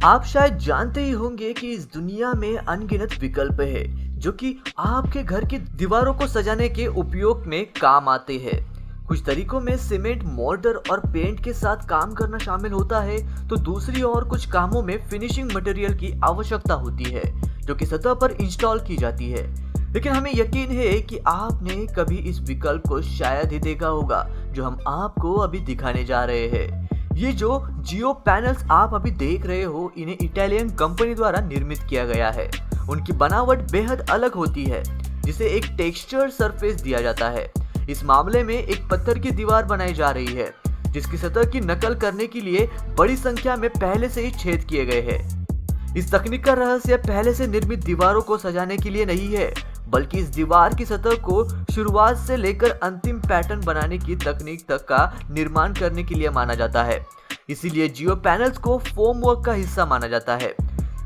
आप शायद जानते ही होंगे कि इस दुनिया में अनगिनत विकल्प है जो कि आपके घर की दीवारों को सजाने के उपयोग में काम आते हैं। कुछ तरीकों में सीमेंट, मोर्टार और पेंट के साथ काम करना शामिल होता है, तो दूसरी ओर कुछ कामों में फिनिशिंग मटेरियल की आवश्यकता होती है जो कि सतह पर इंस्टॉल की जाती है। लेकिन हमें यकीन है कि आपने कभी इस विकल्प को शायद ही देखा होगा जो हम आपको अभी दिखाने जा रहे हैं। ये जो जियो पैनल्स आप अभी देख रहे हो, इन्हें इटालियन कंपनी द्वारा निर्मित किया गया है। उनकी बनावट बेहद अलग होती है, जिसे एक टेक्सचर सरफेस दिया जाता है। इस मामले में एक पत्थर की दीवार बनाई जा रही है जिसकी सतह की नकल करने के लिए बड़ी संख्या में पहले से ही छेद किए गए हैं। इस तकनीक का रहस्य पहले से निर्मित दीवारों को सजाने के लिए नहीं है, बल्कि इस दीवार की सतह को शुरुआत से लेकर अंतिम पैटर्न बनाने की तकनीक तक का निर्माण करने के लिए माना जाता है। इसीलिए जियो पैनल्स को फोम वर्क का हिस्सा माना जाता है।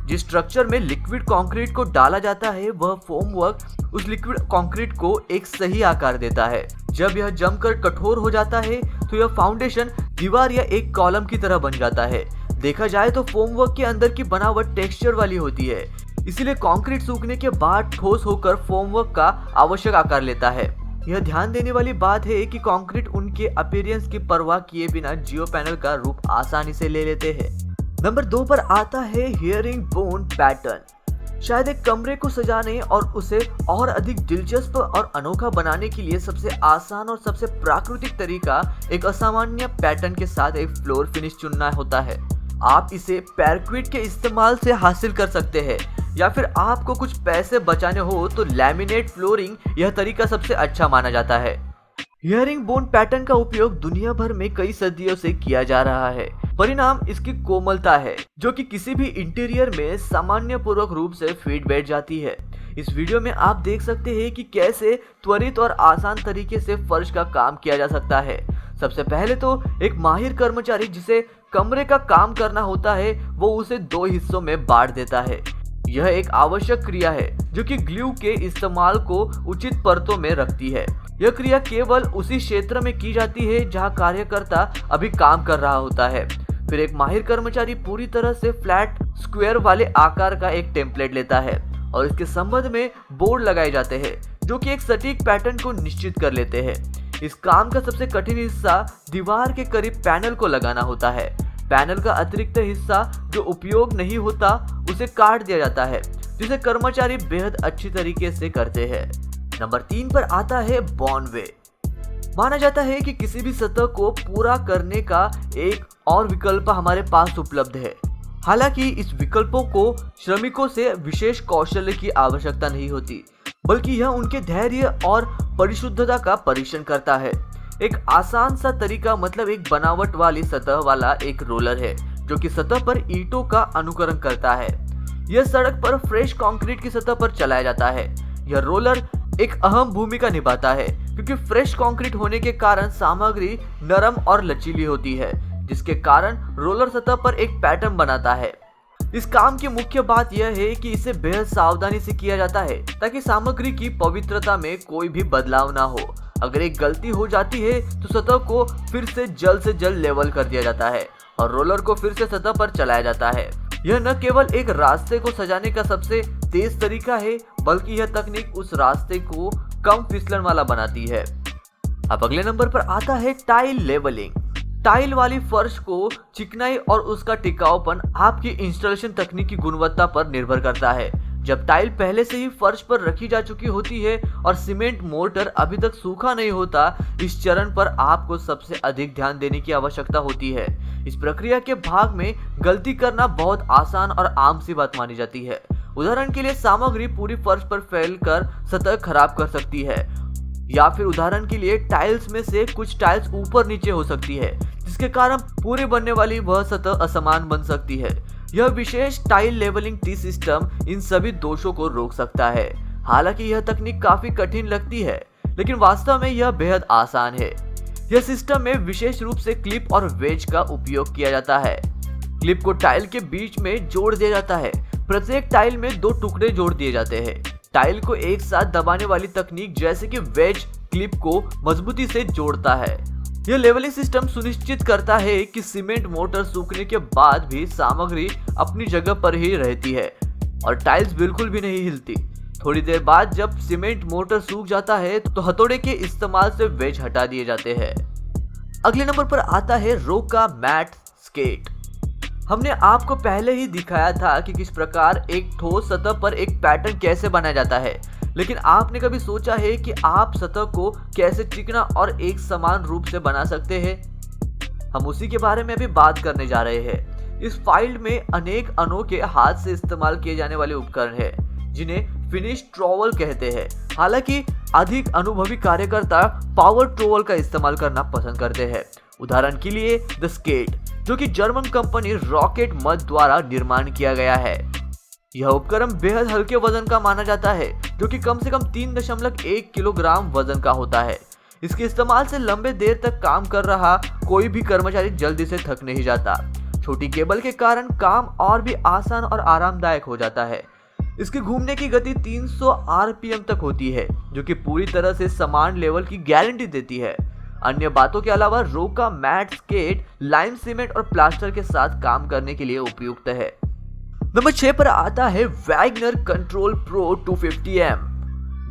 जिस स्ट्रक्चर में लिक्विड कंक्रीट को डाला जाता है, वह फोम वर्क उस लिक्विड कंक्रीट को एक सही आकार देता है। जब यह जमकर कठोर हो जाता है तो यह फाउंडेशन दीवार या एक कॉलम की तरह बन जाता है। देखा जाए तो फोम वर्क के अंदर की बनावट टेक्सचर वाली होती है, इसीलिए कंक्रीट सूखने के बाद ठोस होकर फोम वर्क का आवश्यक आकार लेता है। यह ध्यान देने वाली बात है कि कंक्रीट उनके अपीयरेंस की परवाह किए बिना जियो पैनल का रूप आसानी से ले लेते हैं। नंबर 2 पर आता है हेयरिंग बोन पैटर्न। शायद एक कमरे को सजाने और उसे और अधिक दिलचस्प और अनोखा बनाने के लिए सबसे आसान और सबसे प्राकृतिक तरीका एक असामान्य पैटर्न के साथ एक फ्लोर फिनिश चुनना होता है। आप इसे पैरक्विट के इस्तेमाल से हासिल कर सकते हैं, या फिर आपको कुछ पैसे बचाने हो तो लैमिनेट फ्लोरिंग यह तरीका सबसे अच्छा माना जाता है। हेयरिंग बोन पैटर्न का उपयोग दुनिया भर में कई सदियों से किया जा रहा है। परिणाम इसकी कोमलता है जो कि किसी भी इंटीरियर में सामान्य पूर्वक रूप से फिट बैठ जाती है। इस वीडियो में आप देख सकते हैं कि कैसे त्वरित और आसान तरीके से फर्श का काम किया जा सकता है। सबसे पहले तो एक माहिर कर्मचारी जिसे कमरे का काम करना होता है, वो उसे 2 हिस्सों में बांट देता है। यह एक आवश्यक क्रिया है जो कि ग्लू के इस्तेमाल को उचित परतों में रखती है। यह क्रिया केवल उसी क्षेत्र में की जाती है जहां कार्यकर्ता अभी काम कर रहा होता है। फिर एक माहिर कर्मचारी पूरी तरह से फ्लैट स्क्वायर वाले आकार का एक टेम्पलेट लेता है और इसके संबंध में बोर्ड लगाए जाते हैं जो कि एक सटीक पैटर्न को निश्चित कर लेते हैं। इस काम का सबसे कठिन हिस्सा दीवार के करीब पैनल को लगाना होता है। पैनल का अतिरिक्त हिस्सा जो उपयोग नहीं होता उसे काट दिया जाता है, जिसे कर्मचारी बेहद अच्छी तरीके से करते हैं। नंबर 3 पर आता है बॉनवे। माना जाता है कि किसी भी सतह को पूरा करने का एक और विकल्प हमारे पास उपलब्ध है। हालांकि इस विकल्पों को श्रमिकों से विशेष कौशल्य की आवश्यकता नहीं होती, बल्कि यह उनके धैर्य और परिशुद्धता का परीक्षण करता है। एक आसान सा तरीका मतलब एक बनावट वाली सतह वाला एक रोलर है जो कि सतह पर ईंटों का अनुकरण करता है। यह सड़क पर फ्रेश कंक्रीट की सतह पर चलाया जाता है। यह रोलर एक अहम भूमिका निभाता है क्योंकि फ्रेश कंक्रीट होने के कारण सामग्री नरम और लचीली होती है, जिसके कारण रोलर सतह पर एक पैटर्न बनाता है। इस काम की मुख्य बात यह है कि इसे बेहद सावधानी से किया जाता है ताकि सामग्री की पवित्रता में कोई भी बदलाव ना हो। अगर एक गलती हो जाती है तो सतह को फिर से जल्द लेवल कर दिया जाता है और रोलर को फिर से सतह पर चलाया जाता है। यह न केवल एक रास्ते को सजाने का सबसे तेज तरीका है, बल्कि यह तकनीक उस रास्ते को कम फिसलन वाला बनाती है। अब अगले नंबर पर आता है टाइल लेवलिंग। टाइल वाली फर्श को चिकनाई और उसका टिकाऊपन आपकी इंस्टॉलेशन तकनीक की गुणवत्ता पर निर्भर करता है। जब टाइल पहले से ही फर्श पर रखी जा चुकी होती है और सीमेंट मोर्टार अभी तक सूखा नहीं होता, इस चरण पर आपको सबसे अधिक ध्यान देने की आवश्यकता होती है। इस प्रक्रिया के भाग में गलती करना बहुत आसान और आम सी बात मानी जाती है। उदाहरण के लिए सामग्री पूरी फर्श पर फैलकर सतह खराब कर सकती है, या फिर उदाहरण के लिए टाइल्स में से कुछ टाइल्स ऊपर नीचे हो सकती है, जिसके कारण पूरी बनने वाली वह सतह असमान बन सकती है। यह विशेष टाइल लेवलिंग टी सिस्टम इन सभी दोषों को रोक सकता है। हालांकि यह तकनीक काफी कठिन लगती है, लेकिन वास्तव में यह बेहद आसान है। यह सिस्टम में विशेष रूप से क्लिप और वेज का उपयोग किया जाता है। क्लिप को टाइल के बीच में जोड़ दिया जाता है। प्रत्येक टाइल में 2 टुकड़े जोड़ दिए जाते हैं। टाइल को एक साथ दबाने वाली तकनीक जैसे कि वेज क्लिप को मजबूती से जोड़ता है। यह लेवलिंग सिस्टम सुनिश्चित करता है कि सीमेंट मोर्टार सूखने के बाद भी सामग्री अपनी जगह पर ही रहती है और टाइल्स बिल्कुल भी नहीं हिलती। थोड़ी देर बाद जब सीमेंट मोर्टार सूख जाता है तो हथौड़े के इस्तेमाल से वेज हटा दिए जाते हैं। अगले नंबर पर आता है रोका मैट स्केट। हमने आपको पहले ही दिखाया था कि किस प्रकार एक ठोस सतह पर एक पैटर्न कैसे बनाया जाता है, लेकिन आपने कभी सोचा है कि आप सतह को कैसे चिकना और एक समान रूप से बना सकते हैं? हम उसी के बारे में अभी बात करने जा रहे हैं। इस फाइल में अनेक अनोखे हाथ से इस्तेमाल किए जाने वाले उपकरण हैं, जिन्हें फिनिश ट्रॉवल कहते हैं। हालांकि अधिक अनुभवी कार्यकर्ता पावर ट्रॉवल का इस्तेमाल करना पसंद करते हैं। उदाहरण के लिए द स्केट, जो कि जर्मन कंपनी रॉकेट मड द्वारा निर्माण किया गया है। यह उपकरण बेहद हल्के वजन का माना जाता है, जो कि कम से कम 3.1 किलोग्राम वजन का होता है। इसके इस्तेमाल से लंबे देर तक काम कर रहा कोई भी कर्मचारी जल्दी से थक नहीं जाता। छोटी केबल के कारण काम और भी आसान और आरामदायक हो जाता है। इसके घूमने की गति 300 आरपीएम तक होती है, जो कि पूरी तरह से समान लेवल की गारंटी देती है। अन्य बातों के अलावा रोका मैट स्केट लाइम सीमेंट और प्लास्टर के साथ काम करने के लिए उपयुक्त है। नंबर 6 पर आता है वैगनर कंट्रोल प्रो 250M।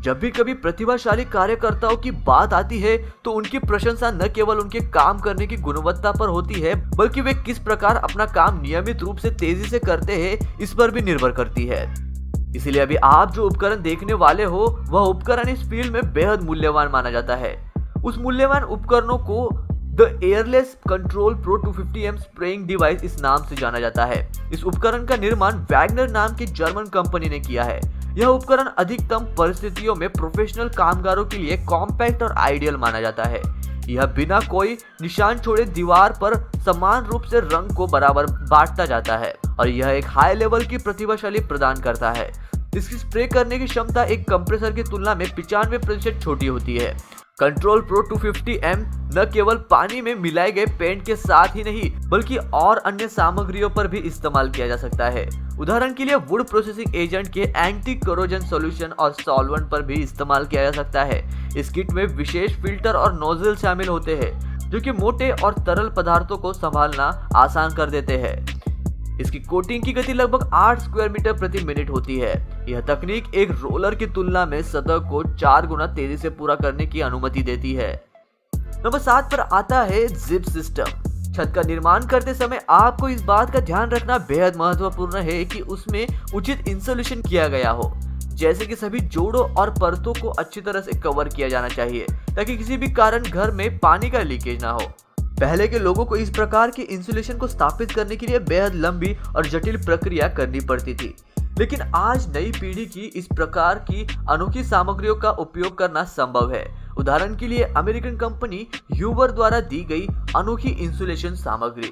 जब भी कभी प्रतिभाशाली कार्यकर्ताओं की बात आती है तो उनकी प्रशंसा न केवल उनके काम करने की गुणवत्ता पर होती है, बल्कि वे किस प्रकार अपना काम नियमित रूप से तेजी से करते हैं इस पर भी निर्भर करती है। इसलिए अभी आप जो उपकरण देखने वाले हो वह उपकरण इस फील्ड में बेहद मूल्यवान माना जाता है। उस मूल्यवान उपकरणों को the airless control pro 250M spraying device इस नाम से जाना जाता है। इस उपकरण का निर्माण वैगनर नाम की जर्मन कंपनी ने किया है। यह उपकरण अधिकतम परिस्थितियों में प्रोफेशनल कामगारों के लिए कॉम्पैक्ट और आइडियल माना जाता है। यह बिना कोई निशान छोड़े दीवार पर समान रूप से रंग को बराबर बांटता जाता है और यह एक हाई लेवल की प्रतिभाशाली प्रदान करता है। इसकी स्प्रे करने की क्षमता एक कंप्रेसर की तुलना में 95% छोटी होती है। कंट्रोल प्रो 250M न केवल पानी में मिलाए गए पेंट के साथ ही नहीं, बल्कि और अन्य सामग्रियों पर भी इस्तेमाल किया जा सकता है। उदाहरण के लिए वुड प्रोसेसिंग एजेंट के एंटी कोरोजन सॉल्यूशन और सॉल्वेंट पर भी इस्तेमाल किया जा सकता है। इस किट में विशेष फिल्टर और नोजल शामिल होते हैं, जो कि मोटे और तरल पदार्थों को संभालना आसान कर देते हैं। इसकी कोटिंग की गति लगभग 8 स्क्वायर मीटर प्रति मिनट होती है। यह तकनीक एक रोलर की तुलना में सतह को 4 गुना तेजी से पूरा करने की अनुमति देती है। नंबर 7 पर आता है जिप सिस्टम। छत का निर्माण करते समय आपको इस बात का ध्यान रखना बेहद महत्वपूर्ण है कि उसमें उचित इंसुलेशन किया गया हो, जैसे कि सभी जोड़ों और परतों को अच्छी तरह से कवर किया जाना चाहिए ताकि किसी भी कारण घर में पानी का लीकेज ना हो। पहले के लोगों को इस प्रकार के इंसुलेशन को स्थापित करने के लिए बेहद लंबी और जटिल प्रक्रिया करनी पड़ती थी, लेकिन आज नई पीढ़ी की इस प्रकार की अनोखी सामग्रियों का उपयोग करना संभव है। उदाहरण के लिए अमेरिकन कंपनी ह्यूबर द्वारा दी गई अनोखी इंसुलेशन सामग्री।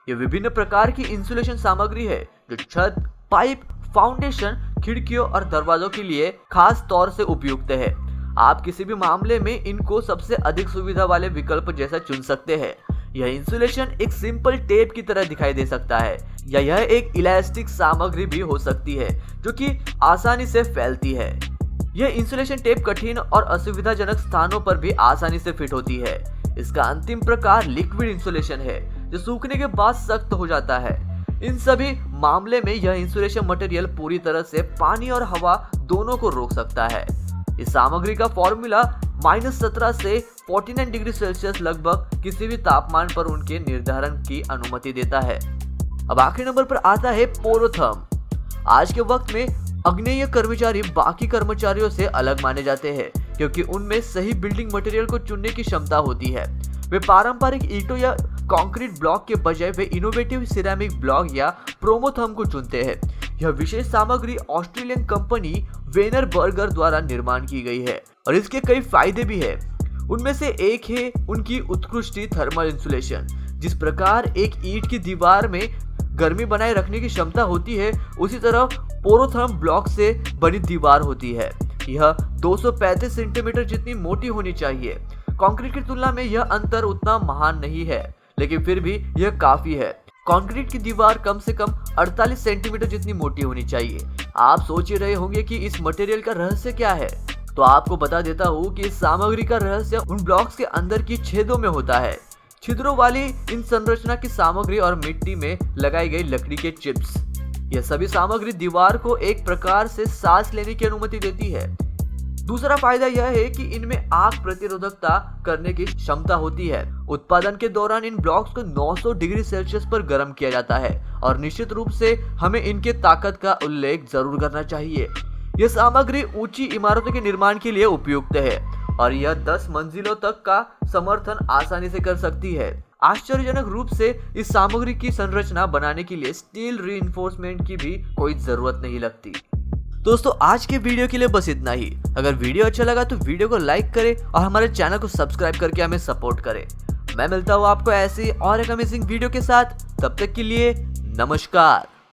ये विभिन्न प्रकार की इंसुलेशन सामग्री है जो छत, पाइप, फाउंडेशन, खिड़कियों और दरवाजों के लिए खास तौर से उपयुक्त है। आप किसी भी मामले में इनको सबसे अधिक सुविधा वाले विकल्प जैसा चुन सकते हैं। यह इंसुलेशन एक सिंपल टेप की तरह दिखाई दे सकता है या यह एक इलास्टिक सामग्री भी हो सकती है जो कि आसानी से फैलती है। यह इंसुलेशन टेप कठिन और असुविधाजनक स्थानों पर भी आसानी से फिट होती है। इसका अंतिम प्रकार लिक्विड इंसुलेशन है जो सूखने के बाद सख्त हो जाता है। इन सभी मामले में यह इंसुलेशन मटेरियल पूरी तरह से पानी और हवा दोनों को रोक सकता है। इस सामग्री का फॉर्मूला -17 से 49 डिग्री सेल्सियस लगभग किसी भी तापमान पर उनके निर्धारण की अनुमति देता है। अब आखिरी नंबर पर आता है पोरोथर्म। आज के वक्त में अग्नेय कर्मचारी बाकी कर्मचारियों से अलग माने जाते हैं क्योंकि उनमें सही बिल्डिंग मटेरियल को चुनने की क्षमता होती है। वे पारंपरिक ईंटों या कंक्रीट ब्लॉक के बजाय वे इनोवेटिव सिरेमिक ब्लॉक या प्रोमोथर्म को चुनते हैं। यह विशेष सामग्री ऑस्ट्रेलियन कंपनी वेनर बर्गर द्वारा निर्माण की गई है और इसके कई फायदे भी है। उनमें से एक है उनकी उत्कृष्ट थर्मल इंसुलेशन। जिस प्रकार एक ईंट की दीवार में गर्मी बनाए रखने की क्षमता होती है, उसी तरह पोरोथर्म ब्लॉक से बनी दीवार होती है। यह 235 सेंटीमीटर जितनी मोटी होनी चाहिए। कंक्रीट की तुलना में यह अंतर उतना महान नहीं है, लेकिन फिर भी यह काफी है। कंक्रीट की दीवार कम से कम 48 सेंटीमीटर जितनी मोटी होनी चाहिए। आप सोच रहे होंगे कि इस मटेरियल का रहस्य क्या है, तो आपको बता देता हूँ कि इस सामग्री का रहस्य उन ब्लॉक्स के अंदर की छेदों में होता है। छिद्रों वाली इन संरचना की सामग्री और मिट्टी में लगाई गई लकड़ी के चिप्स, यह सभी सामग्री दीवार को एक प्रकार से सांस लेने की अनुमति देती है। दूसरा फायदा यह है कि इनमें आग प्रतिरोधकता करने की क्षमता होती है। उत्पादन के दौरान इन ब्लॉक्स को 900 डिग्री सेल्सियस पर गर्म किया जाता है और निश्चित रूप से हमें इनके ताकत का उल्लेख जरूर करना चाहिए। यह सामग्री ऊंची इमारतों के निर्माण के लिए उपयुक्त है और यह 10 मंजिलों तक का समर्थन आसानी से कर सकती है। आश्चर्यजनक रूप से इस सामग्री की संरचना बनाने के लिए स्टील रीइंफोर्समेंट की भी कोई जरूरत नहीं लगती। दोस्तों, आज के वीडियो के लिए बस इतना ही। अगर वीडियो अच्छा लगा तो वीडियो को लाइक करें और हमारे चैनल को सब्सक्राइब करके हमें सपोर्ट करें। मैं मिलता हूँ आपको ऐसे और एक अमेजिंग वीडियो के साथ। तब तक के लिए नमस्कार।